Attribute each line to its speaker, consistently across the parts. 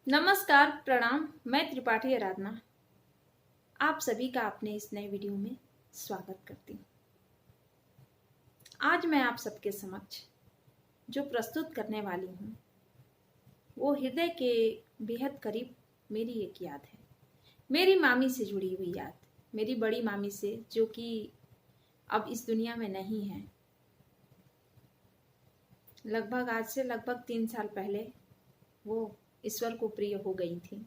Speaker 1: नमस्कार, प्रणाम। मैं त्रिपाठी आराधना आप सभी का अपने इस नए वीडियो में स्वागत करती हूँ। आज मैं आप सबके समक्ष जो प्रस्तुत करने वाली हूँ वो हृदय के बेहद करीब मेरी एक याद है, मेरी मामी से जुड़ी हुई याद, मेरी बड़ी मामी से, जो कि अब इस दुनिया में नहीं है। लगभग आज से लगभग 3 साल पहले वो ईश्वर को प्रिय हो गई थी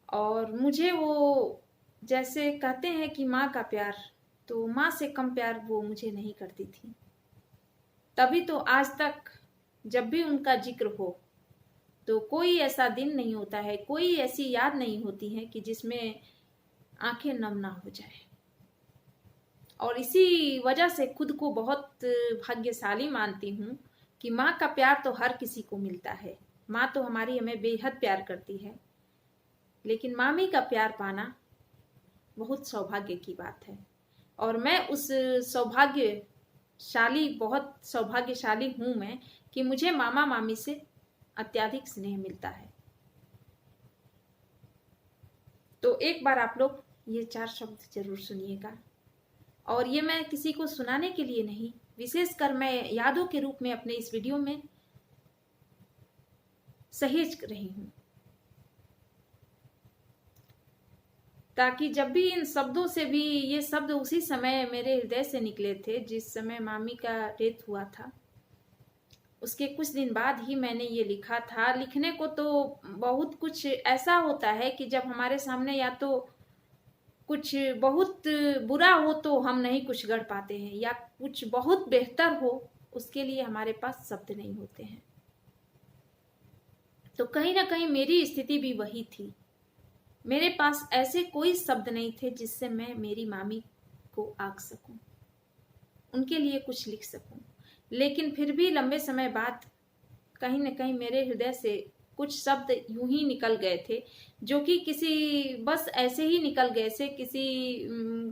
Speaker 1: और मुझे वो, जैसे कहते हैं कि माँ का प्यार, तो माँ से कम प्यार वो मुझे नहीं करती थी। तभी तो आज तक जब भी उनका जिक्र हो तो कोई ऐसा दिन नहीं होता है, कोई ऐसी याद नहीं होती है कि जिसमें आंखें नम ना हो जाए। और इसी वजह से खुद को बहुत भाग्यशाली मानती हूँ कि माँ का प्यार तो हर किसी को मिलता है। माँ तो हमारी हमें बेहद प्यार करती है, लेकिन मामी का प्यार पाना बहुत सौभाग्य की बात है। और मैं उस बहुत सौभाग्यशाली हूँ मैं कि मुझे मामा मामी से अत्यधिक स्नेह मिलता है। तो एक बार आप लोग ये 4 शब्द जरूर सुनिएगा। और ये मैं किसी को सुनाने के लिए नहीं, विशेषकर मैं यादों के रूप में अपने इस वीडियो में सहेज रही हूँ, ताकि जब भी इन शब्दों से भी, ये शब्द उसी समय मेरे हृदय से निकले थे जिस समय मामी का डेथ हुआ था। उसके कुछ दिन बाद ही मैंने ये लिखा था। लिखने को तो बहुत कुछ ऐसा होता है कि जब हमारे सामने या तो कुछ बहुत बुरा हो तो हम नहीं कुछ गढ़ पाते हैं, या कुछ बहुत बेहतर हो उसके लिए हमारे पास शब्द नहीं होते हैं। तो कहीं ना कहीं मेरी स्थिति भी वही थी। मेरे पास ऐसे कोई शब्द नहीं थे जिससे मैं मेरी मामी को आंक सकूं, उनके लिए कुछ लिख सकूं। लेकिन फिर भी लंबे समय बाद कहीं न कहीं मेरे हृदय से कुछ शब्द यूं ही निकल गए थे, जो कि बस ऐसे ही निकल गए से किसी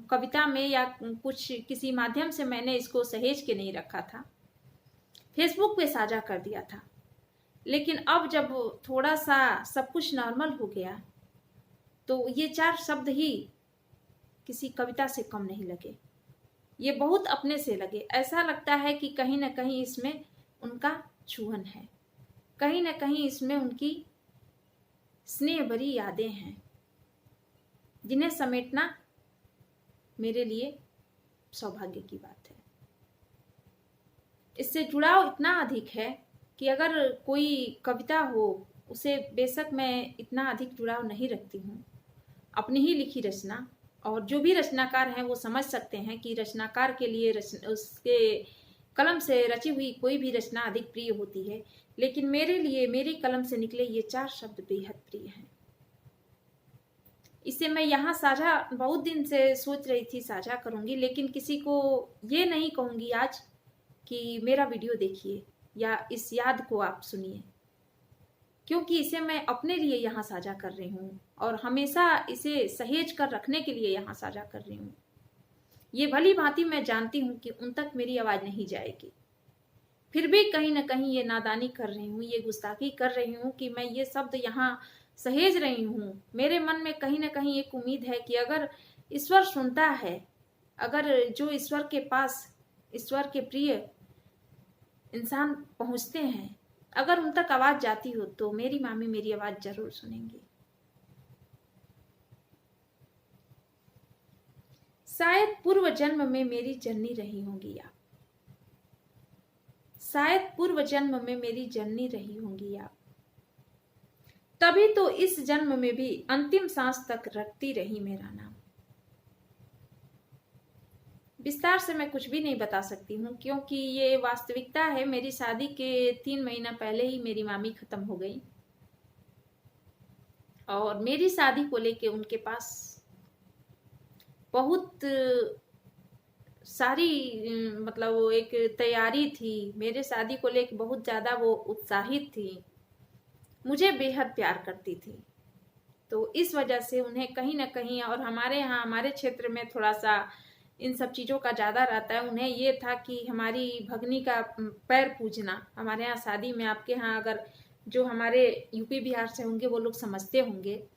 Speaker 1: कविता में या कुछ किसी माध्यम से मैंने इसको सहेज के नहीं रखा था, फेसबुक पे साझा कर दिया था। लेकिन अब जब थोड़ा सा सब कुछ नॉर्मल हो गया तो ये 4 शब्द ही किसी कविता से कम नहीं लगे। ये बहुत अपने से लगे। ऐसा लगता है कि कहीं ना कहीं इसमें उनका छुअन है, कहीं ना कहीं इसमें उनकी स्नेह भरी यादें हैं, जिन्हें समेटना मेरे लिए सौभाग्य की बात है। इससे जुड़ाव इतना अधिक है कि अगर कोई कविता हो उसे बेशक मैं इतना अधिक जुड़ाव नहीं रखती हूँ। अपनी ही लिखी रचना, और जो भी रचनाकार हैं वो समझ सकते हैं कि रचनाकार के लिए उसके कलम से रची हुई कोई भी रचना अधिक प्रिय होती है। लेकिन मेरे लिए मेरी कलम से निकले ये 4 शब्द बेहद प्रिय हैं। इसे मैं यहाँ साझा बहुत दिन से सोच रही थी साझा करूंगी, लेकिन किसी को ये नहीं कहूंगी आज कि मेरा वीडियो देखिए या इस याद को आप सुनिए, क्योंकि इसे मैं अपने लिए यहाँ साझा कर रही हूँ और हमेशा इसे सहेज कर रखने के लिए यहाँ साझा कर रही हूँ। ये भली भांति मैं जानती हूँ कि उन तक मेरी आवाज नहीं जाएगी, फिर भी कहीं ना कहीं ये नादानी कर रही हूँ, ये गुस्ताखी कर रही हूँ कि मैं ये शब्द यहाँ सहेज रही हूँ। मेरे मन में कहीं ना कहीं एक उम्मीद है कि अगर ईश्वर सुनता है, अगर जो ईश्वर के पास, ईश्वर के प्रिय इंसान पहुंचते हैं, अगर उन तक आवाज जाती हो तो मेरी मामी मेरी आवाज जरूर सुनेंगी। शायद पूर्व जन्म में मेरी जननी रही होंगी आप, शायद पूर्व जन्म में मेरी जननी रही होंगी आप, तभी तो इस जन्म में भी अंतिम सांस तक रखती रही मेरा नाम। विस्तार से मैं कुछ भी नहीं बता सकती हूँ, क्योंकि ये वास्तविकता है। मेरी शादी के 3 महीना पहले ही मेरी मामी खत्म हो गई और मेरी शादी को लेके उनके पास बहुत सारी मतलब वो एक तैयारी थी। मेरे शादी को लेके बहुत ज्यादा वो उत्साहित थी, मुझे बेहद प्यार करती थी। तो इस वजह से उन्हें कहीं ना कहीं, और हमारे यहाँ हमारे क्षेत्र में थोड़ा सा इन सब चीज़ों का ज़्यादा रहता है, उन्हें ये था कि हमारी भगनी का पैर पूजना। हमारे यहाँ शादी में आपके यहाँ अगर जो हमारे यूपी बिहार से होंगे वो लोग समझते होंगे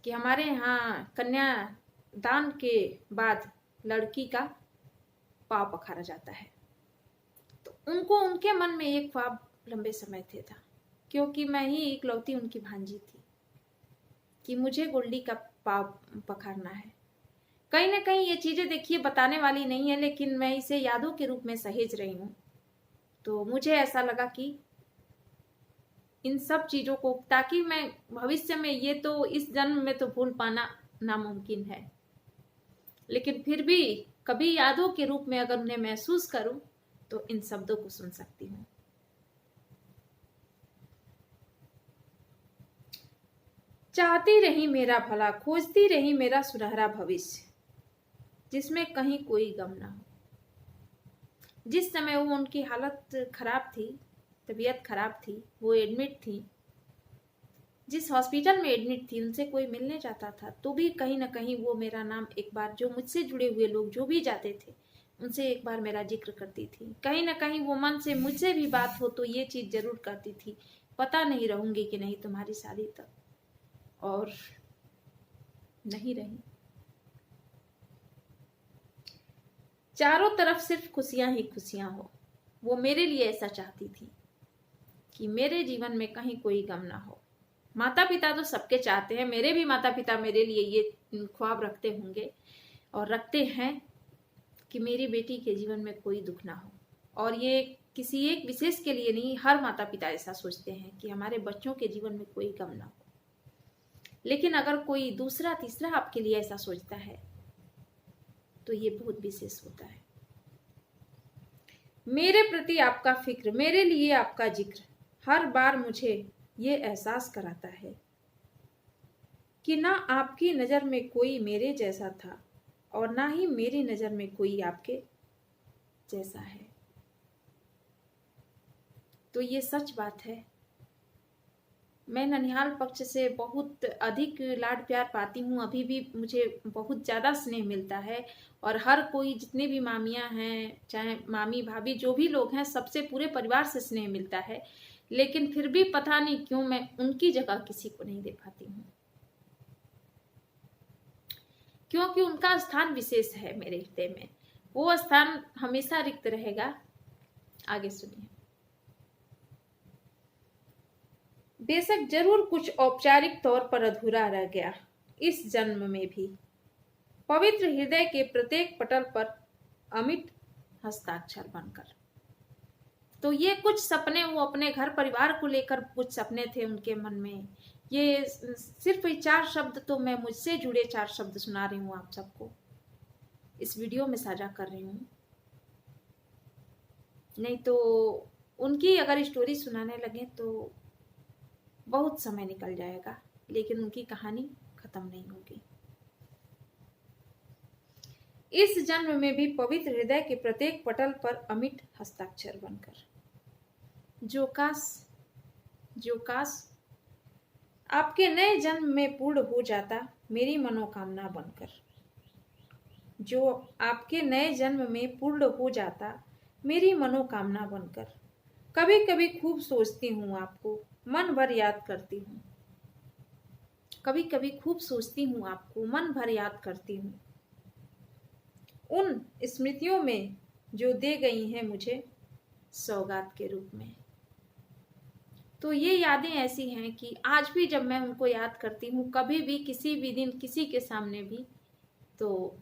Speaker 1: कि हमारे यहाँ कन्यादान के बाद लड़की का पाँव पखारा जाता है। तो उनको उनके मन में एक ख्वाब लंबे समय से था, क्योंकि मैं ही इकलौती उनकी भांजी थी, कि मुझे गोल्डी का पाँव पखारना है। कहीं ना कहीं ये चीजें देखिए बताने वाली नहीं है, लेकिन मैं इसे यादों के रूप में सहेज रही हूँ। तो मुझे ऐसा लगा कि इन सब चीजों को, ताकि मैं भविष्य में, ये तो इस जन्म में तो भूल पाना नामुमकिन है, लेकिन फिर भी कभी यादों के रूप में अगर उन्हें महसूस करूं तो इन शब्दों को सुन सकती हूँ। चाहती रही मेरा भला, खोजती रही मेरा सुनहरा भविष्य, जिसमें कहीं कोई गम ना हो। जिस समय वो उनकी हालत खराब थी, तबीयत खराब थी, वो एडमिट थी, जिस हॉस्पिटल में एडमिट थी, उनसे कोई मिलने जाता था तो भी कहीं ना कहीं वो मेरा नाम एक बार, जो मुझसे जुड़े हुए लोग जो भी जाते थे उनसे एक बार मेरा जिक्र करती थी। कहीं ना कहीं वो मन से मुझसे भी बात हो तो ये चीज जरूर करती थी, पता नहीं रहूंगी कि नहीं तुम्हारी शादी तक, और नहीं रही। चारों तरफ सिर्फ खुशियां ही खुशियां हो। वो मेरे लिए ऐसा चाहती थी कि मेरे जीवन में कहीं कोई गम ना हो। माता पिता तो सबके चाहते हैं, मेरे भी माता पिता मेरे लिए ये ख्वाब रखते होंगे और रखते हैं कि मेरी बेटी के जीवन में कोई दुख ना हो। और ये किसी एक विशेष के लिए नहीं, हर माता पिता ऐसा सोचते हैं कि हमारे बच्चों के जीवन में कोई गम ना हो। लेकिन अगर कोई दूसरा तीसरा आपके लिए ऐसा सोचता है तो ये बहुत विशेष होता है। मेरे प्रति आपका फिक्र, मेरे लिए आपका जिक्र हर बार मुझे ये एहसास कराता है कि ना आपकी नजर में कोई मेरे जैसा था और ना ही मेरी नजर में कोई आपके जैसा है। तो ये सच बात है। मैं ननिहाल पक्ष से बहुत अधिक लाड प्यार पाती हूँ, अभी भी मुझे बहुत ज़्यादा स्नेह मिलता है। और हर कोई, जितने भी मामियाँ हैं, चाहे मामी भाभी जो भी लोग हैं, सबसे पूरे परिवार से स्नेह मिलता है। लेकिन फिर भी पता नहीं क्यों मैं उनकी जगह किसी को नहीं दे पाती हूँ, क्योंकि उनका स्थान विशेष है मेरे हृदय में। वो स्थान हमेशा रिक्त रहेगा। आगे सुनिए। बेशक जरूर कुछ औपचारिक तौर पर अधूरा रह गया इस जन्म में भी, पवित्र हृदय के प्रत्येक पटल पर अमिट हस्ताक्षर बनकर। तो ये कुछ सपने, वो अपने घर परिवार को लेकर कुछ सपने थे उनके मन में। ये सिर्फ 4 शब्द तो मैं, मुझसे जुड़े 4 शब्द सुना रही हूँ आप सबको, इस वीडियो में साझा कर रही हूँ। नहीं तो उनकी अगर स्टोरी सुनाने लगे तो बहुत समय निकल जाएगा, लेकिन उनकी कहानी खत्म नहीं होगी। इस जन्म में भी पवित्र हृदय के प्रत्येक पटल पर अमिट हस्ताक्षर बनकर। जो काश आपके नए जन्म में पूर्ण हो जाता मेरी मनोकामना बनकर। जो आपके नए जन्म में पूर्ण हो जाता मेरी मनोकामना बनकर। कभी कभी खूब सोचती हूँ आपको, मन भर याद करती हूँ। कभी कभी खूब सोचती हूँ आपको, मन भर याद करती हूँ। उन स्मृतियों में जो दे गई हैं मुझे सौगात के रूप में। तो ये यादें ऐसी हैं कि आज भी जब मैं उनको याद करती हूँ, कभी भी किसी भी दिन किसी के सामने भी, तो